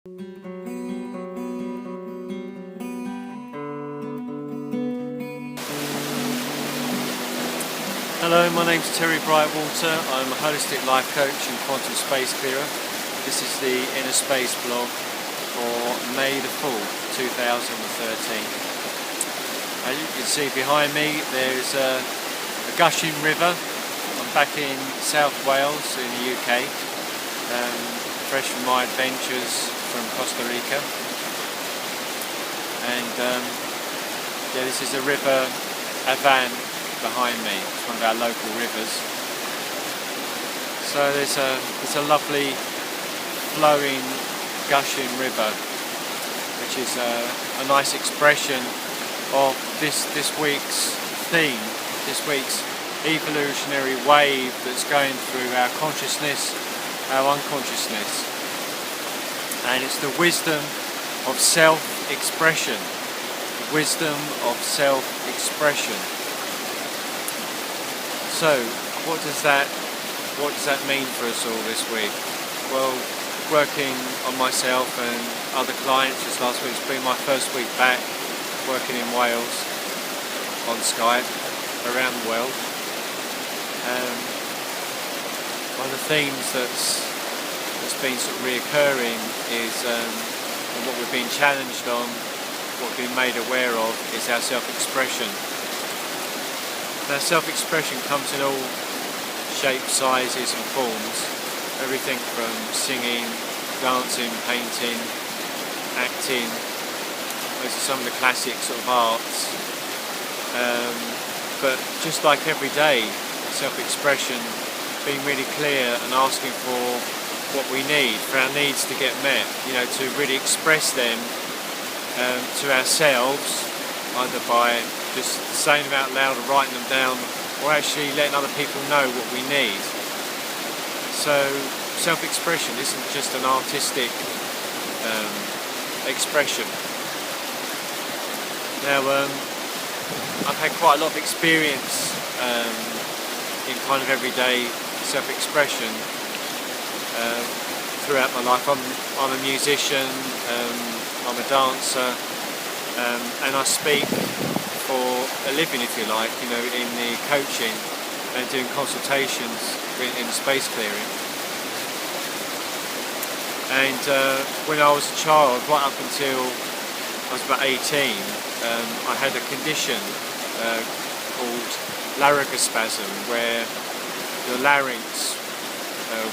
Hello, my name's Terry Brightwater. I'm a holistic life coach and quantum space clearer. This is the Inner Space blog for May the 4th, 2013. As you can see behind me, there's a gushing river. I'm back in South Wales in the UK, fresh from my adventures from Costa Rica. And this is the river Afan behind me. It's one of our local rivers. So there's a lovely flowing, gushing river, which is a nice expression of this week's theme, this week's evolutionary wave that's going through our consciousness, our unconsciousness, and it's the wisdom of self-expression. The wisdom of self-expression. So, what does that mean for us all this week? Well, working on myself and other clients this last week. It's been my first week back working in Wales on Skype around the world. One of the themes that's been sort of reoccurring is, and what we've been challenged on, what we've been made aware of, is our self-expression. Now, self-expression comes in all shapes, sizes and forms. Everything from singing, dancing, painting, acting. Those are some of the classic sort of arts. But just like every day, self-expression, being really clear and asking for what we need, for our needs to get met, to really express them to ourselves, either by just saying them out loud or writing them down, or actually letting other people know what we need. So self-expression isn't just an artistic expression. Now I've had quite a lot of experience in kind of everyday self-expression throughout my life. I'm a musician, I'm a dancer, and I speak for a living, if you like, in the coaching and doing consultations in the space clearing. And when I was a child, right up until I was about 18, I had a condition called laryngospasm, where the larynx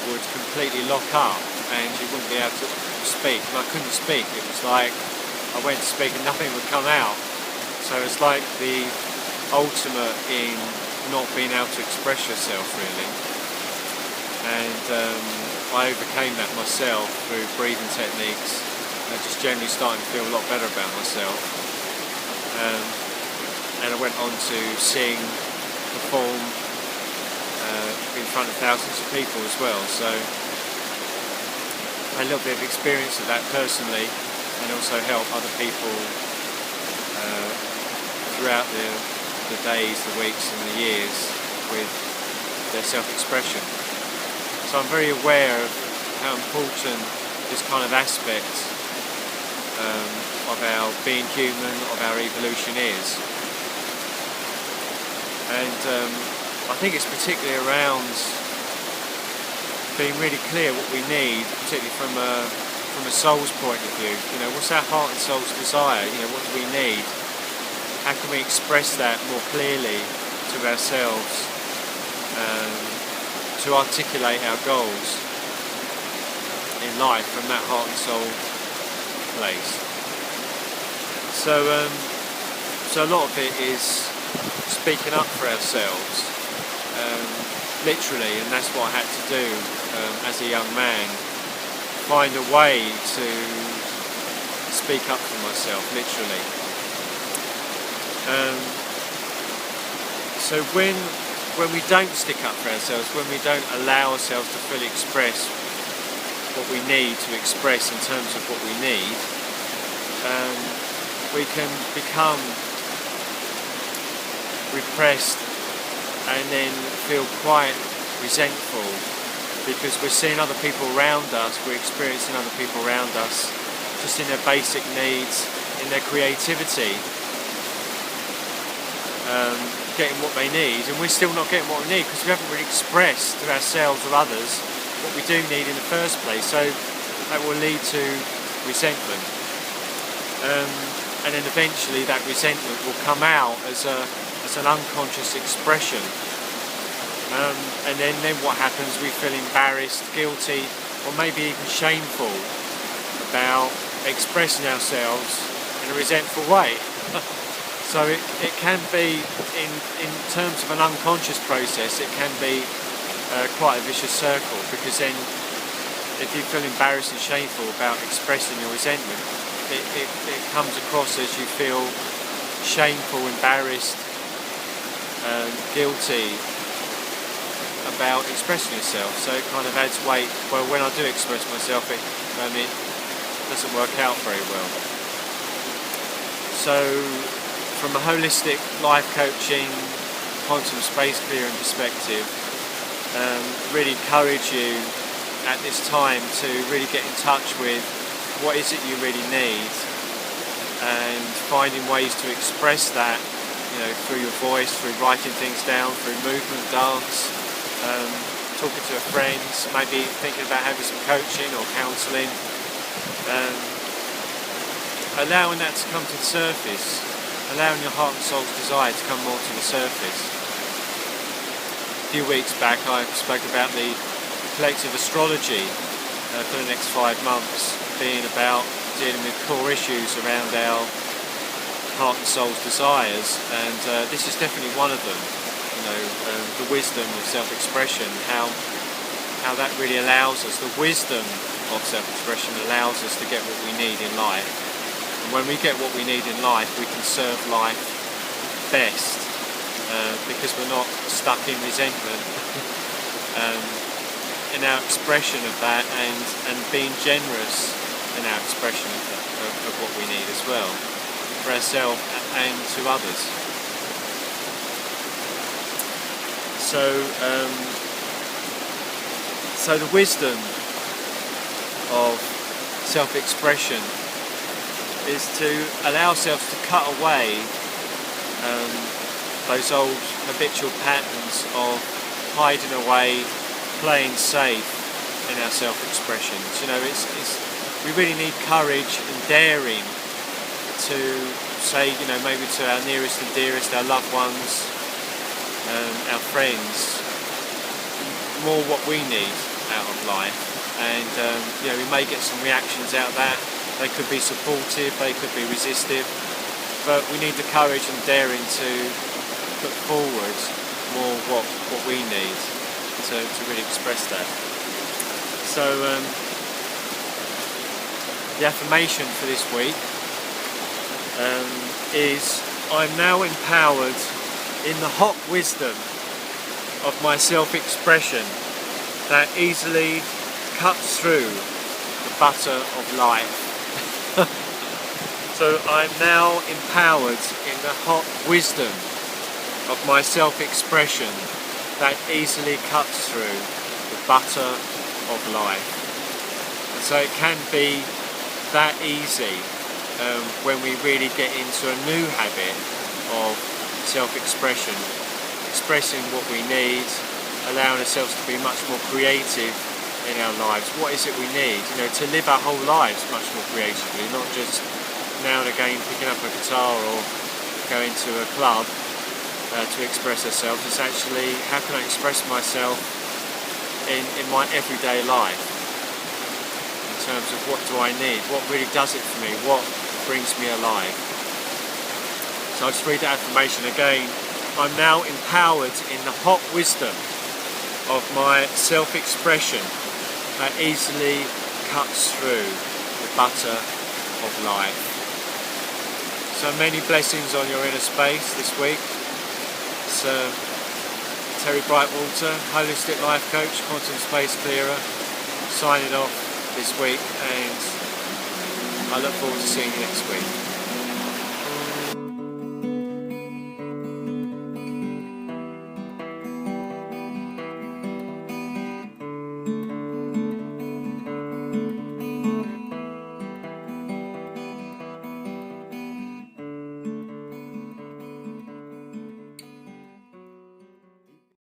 would completely lock up and you wouldn't be able to speak. And I couldn't speak. It was like I went to speak and nothing would come out. So it's like the ultimate in not being able to express yourself, really. And I overcame that myself through breathing techniques and just generally starting to feel a lot better about myself. And I went on to sing, perform in front of thousands of people as well. So I had a little bit of experience of that personally, and also help other people throughout the days, the weeks and the years with their self-expression. So I'm very aware of how important this kind of aspect of our being human, of our evolution is. And I think it's particularly around being really clear what we need, particularly from a soul's point of view. What's our heart and soul's desire? What do we need? How can we express that more clearly to ourselves, to articulate our goals in life from that heart and soul place? So a lot of it is speaking up for ourselves, literally, and that's what I had to do as a young man. Find a way to speak up for myself, literally. So when we don't stick up for ourselves, when we don't allow ourselves to fully express what we need to express in terms of what we need, we can become repressed and then feel quite resentful because we're seeing other people around us, we're experiencing other people around us just in their basic needs, in their creativity, getting what they need, and we're still not getting what we need because we haven't really expressed to ourselves or others what we do need in the first place. So that will lead to resentment, and then eventually that resentment will come out as an unconscious expression, and then what happens, we feel embarrassed, guilty, or maybe even shameful about expressing ourselves in a resentful way. So it can be, in terms of an unconscious process, it can be quite a vicious circle, because then if you feel embarrassed and shameful about expressing your resentment, it comes across as you feel shameful, embarrassed, guilty about expressing yourself. So it kind of adds weight. Well, when I do express myself, it doesn't work out very well. So from a holistic life coaching, quantum space clearing perspective, really encourage you at this time to really get in touch with what is it you really need, and finding ways to express that, through your voice, through writing things down, through movement, dance, talking to a friend, maybe thinking about having some coaching or counselling, allowing that to come to the surface, allowing your heart and soul's desire to come more to the surface. A few weeks back I spoke about the collective astrology for the next 5 months being about dealing with core issues around our heart and soul's desires, and this is definitely one of them. The wisdom of self-expression, how that really allows us, the wisdom of self-expression allows us to get what we need in life. And when we get what we need in life, we can serve life best, because we're not stuck in resentment, in our expression of that, and being generous in our expression of what we need as well, for ourselves and to others. So the wisdom of self-expression is to allow ourselves to cut away those old habitual patterns of hiding away, playing safe in our self-expressions. We really need courage and daring to say, maybe to our nearest and dearest, our loved ones, our friends, more what we need out of life. And we may get some reactions out of that. They could be supportive, they could be resistive, but we need the courage and daring to put forward more what we need to really express that. So the affirmation for this week is, I'm now empowered in the hot wisdom of my self-expression that easily cuts through the butter of life. So I'm now empowered in the hot wisdom of my self-expression that easily cuts through the butter of life. And so it can be that easy when we really get into a new habit of self-expression, expressing what we need, allowing ourselves to be much more creative in our lives. What is it we need? To live our whole lives much more creatively, not just now and again picking up a guitar or going to a club to express ourselves. It's actually, how can I express myself in my everyday life, in terms of what do I need, what really does it for me, what brings me alive. So I'll just read the affirmation again. I'm now empowered in the hot wisdom of my self-expression that easily cuts through the butter of life. So many blessings on your inner space this week. It's Terry Brightwater, Holistic Life Coach, Quantum Space Clearer, signing off this week, and I look forward to seeing you next week.